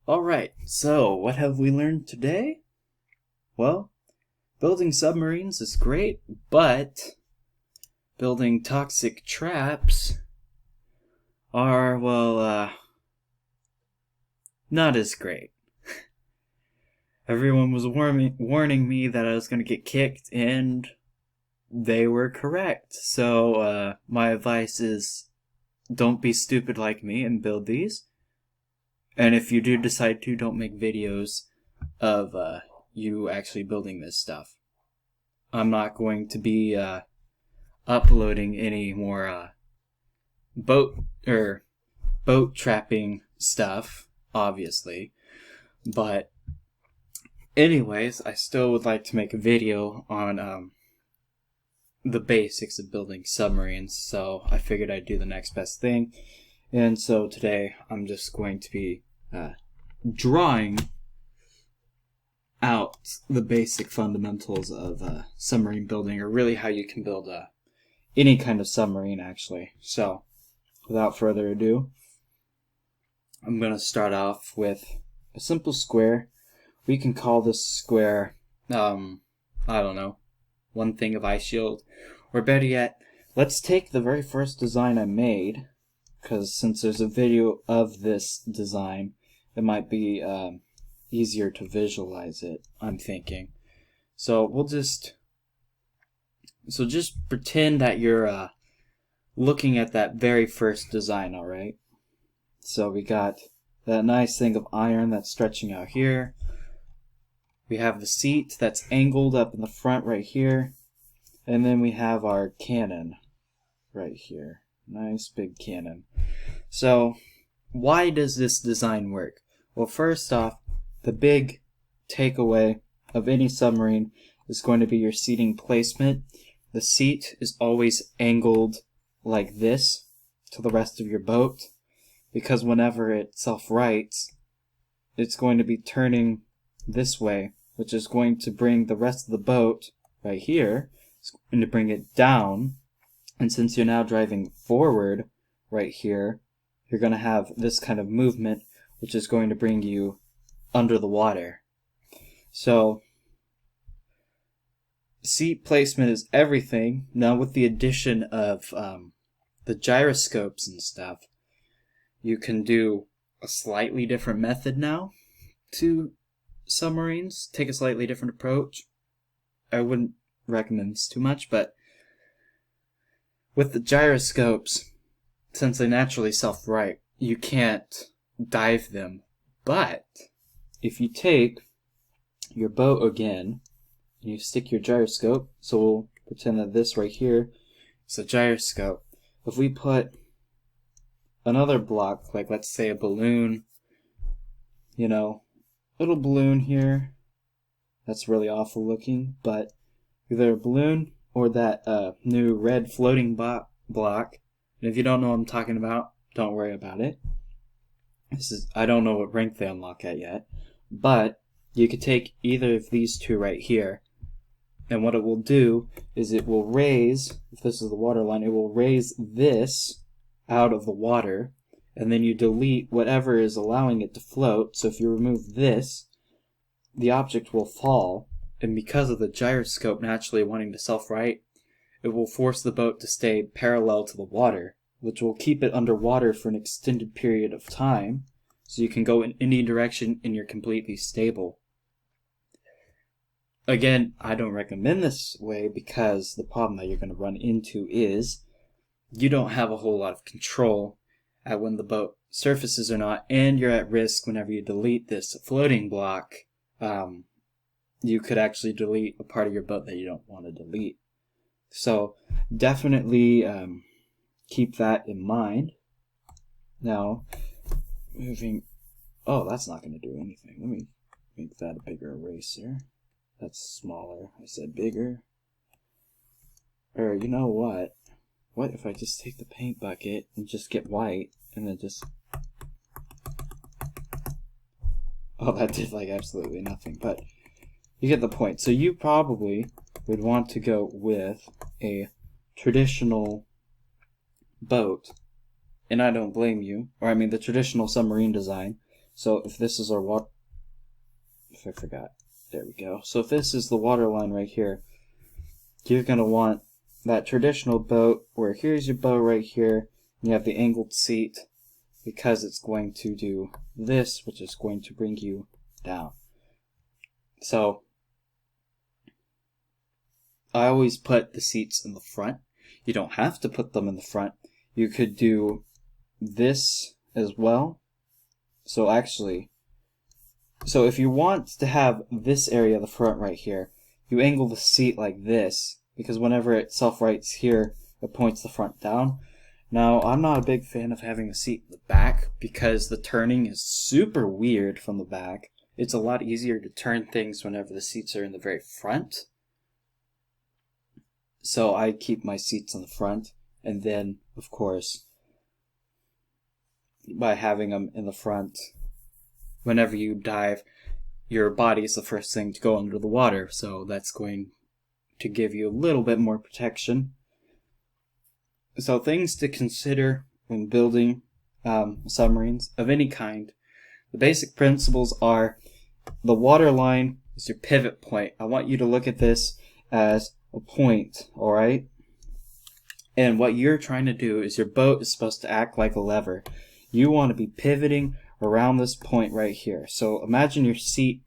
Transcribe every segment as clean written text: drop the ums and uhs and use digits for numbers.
Alright, so what have we learned today? Well, building submarines is great, but building toxic traps are, not as great. Everyone was warning me that I was going to get kicked, and they were correct. So, my advice is don't be stupid like me and build these. And if you do decide to, don't make videos of you actually building this stuff. I'm not going to be uploading any more boat trapping stuff, obviously. But anyways, I still would like to make a video on the basics of building submarines, so I figured I'd do the next best thing. And so today I'm just going to be drawing out the basic fundamentals of submarine building, or really how you can build any kind of submarine, actually. So, without further ado, I'm going to start off with a simple square. We can call this square, I don't know, one thing of ice shield. Or better yet, let's take the very first design I made, because since there's a video of this design, it might be easier to visualize it, I'm thinking. So just pretend that you're looking at that very first design, alright? So we got that nice thing of iron that's stretching out here. We have the seat that's angled up in the front right here. And then we have our cannon right here. Nice big cannon. So, why does this design work? Well, first off, the big takeaway of any submarine is going to be your seating placement. The seat is always angled like this to the rest of your boat, because whenever it self-rights, it's going to be turning this way, which is going to bring the rest of the boat right here, it's going to bring it down. And since you're now driving forward right here, you're going to have this kind of movement, which is going to bring you under the water. So, seat placement is everything. Now with the addition of the gyroscopes and stuff, you can do a slightly different method now to submarines. Take a slightly different approach. I wouldn't recommend this too much, but with the gyroscopes, since they naturally self-right, you can't dive them. But if you take your boat again, and you stick your gyroscope, so we'll pretend that this right here is a gyroscope. If we put another block, like let's say a balloon, little balloon here, that's really awful looking, but either a balloon or that new red floating block. And if you don't know what I'm talking about, don't worry about it. I don't know what rank they unlock at yet, but you could take either of these two right here, and what it will do is it will raise, if this is the water line, it will raise this out of the water, and then you delete whatever is allowing it to float. So if you remove this, the object will fall, and because of the gyroscope naturally wanting to self-right, it will force the boat to stay parallel to the water, which will keep it underwater for an extended period of time, so you can go in any direction and you're completely stable. Again, I don't recommend this way because the problem that you're going to run into is you don't have a whole lot of control at when the boat surfaces or not, and you're at risk whenever you delete this floating block. You could actually delete a part of your boat that you don't want to delete. So definitely keep that in mind. Now, that's not going to do anything. Let me make that a bigger eraser. That's smaller. I said bigger. Or you know what? What if I just take the paint bucket and just get white and then just... Oh, that did like absolutely nothing, but you get the point. So you probably would want to go with a traditional boat, and I don't blame you, or I mean the traditional submarine design. So if this is our water, if I forgot, there we go. So if this is the water line right here, you're going to want that traditional boat where here's your boat right here, and you have the angled seat, because it's going to do this, which is going to bring you down. So I always put the seats in the front. You don't have to put them in the front. You could do this as well. So if you want to have this area, the front right here, you angle the seat like this, because whenever it self-rights here, it points the front down. Now, I'm not a big fan of having the seat in the back, because the turning is super weird from the back. It's a lot easier to turn things whenever the seats are in the very front. So I keep my seats in the front, and then, of course, by having them in the front, whenever you dive, your body is the first thing to go under the water, so that's going to give you a little bit more protection. So things to consider when building submarines of any kind. The basic principles are the water line is your pivot point. I want you to look at this as a point, alright? And what you're trying to do is your boat is supposed to act like a lever. You want to be pivoting around this point right here. So imagine your seat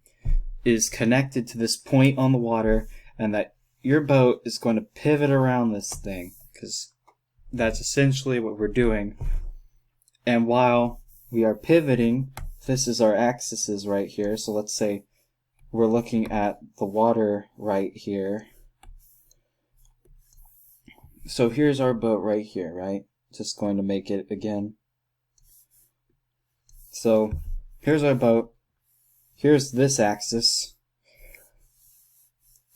is connected to this point on the water, and that your boat is going to pivot around this thing, because that's essentially what we're doing. And while we are pivoting, this is our axes right here. So let's say we're looking at the water right here. So here's our boat right here, right? Just going to make it again. So here's our boat. Here's this axis.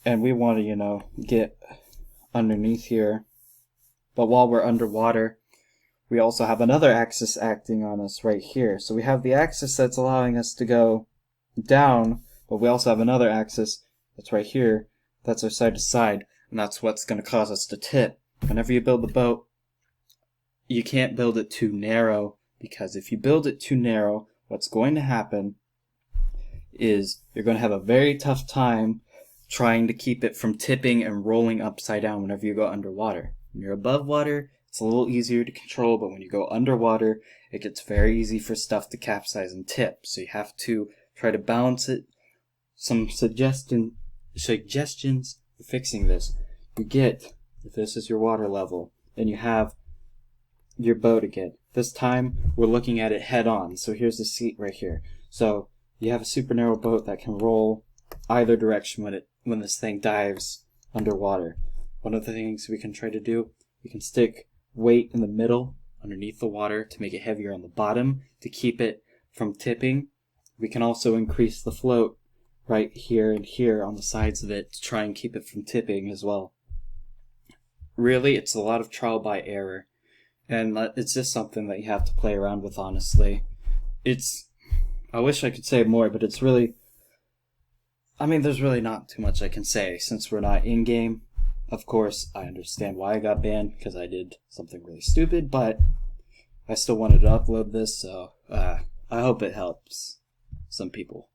And we want to, get underneath here. But while we're underwater, we also have another axis acting on us right here. So we have the axis that's allowing us to go down, but we also have another axis that's right here. That's our side to side, and that's what's going to cause us to tip. Whenever you build the boat, you can't build it too narrow, because if you build it too narrow, what's going to happen is you're going to have a very tough time trying to keep it from tipping and rolling upside down whenever you go underwater. When you're above water, it's a little easier to control, but when you go underwater, it gets very easy for stuff to capsize and tip. So you have to try to balance it. Some suggestions for fixing this. You get, if this is your water level, and you have your boat again. This time, we're looking at it head on. So here's the seat right here. So you have a super narrow boat that can roll either direction when this thing dives underwater. One of the things we can try to do, we can stick weight in the middle underneath the water to make it heavier on the bottom to keep it from tipping. We can also increase the float right here and here on the sides of it to try and keep it from tipping as well. Really, it's a lot of trial by error, and it's just something that you have to play around with, honestly. I wish I could say more, but it's really, there's really not too much I can say since we're not in-game. Of course, I understand why I got banned, because I did something really stupid, but I still wanted to upload this, so I hope it helps some people.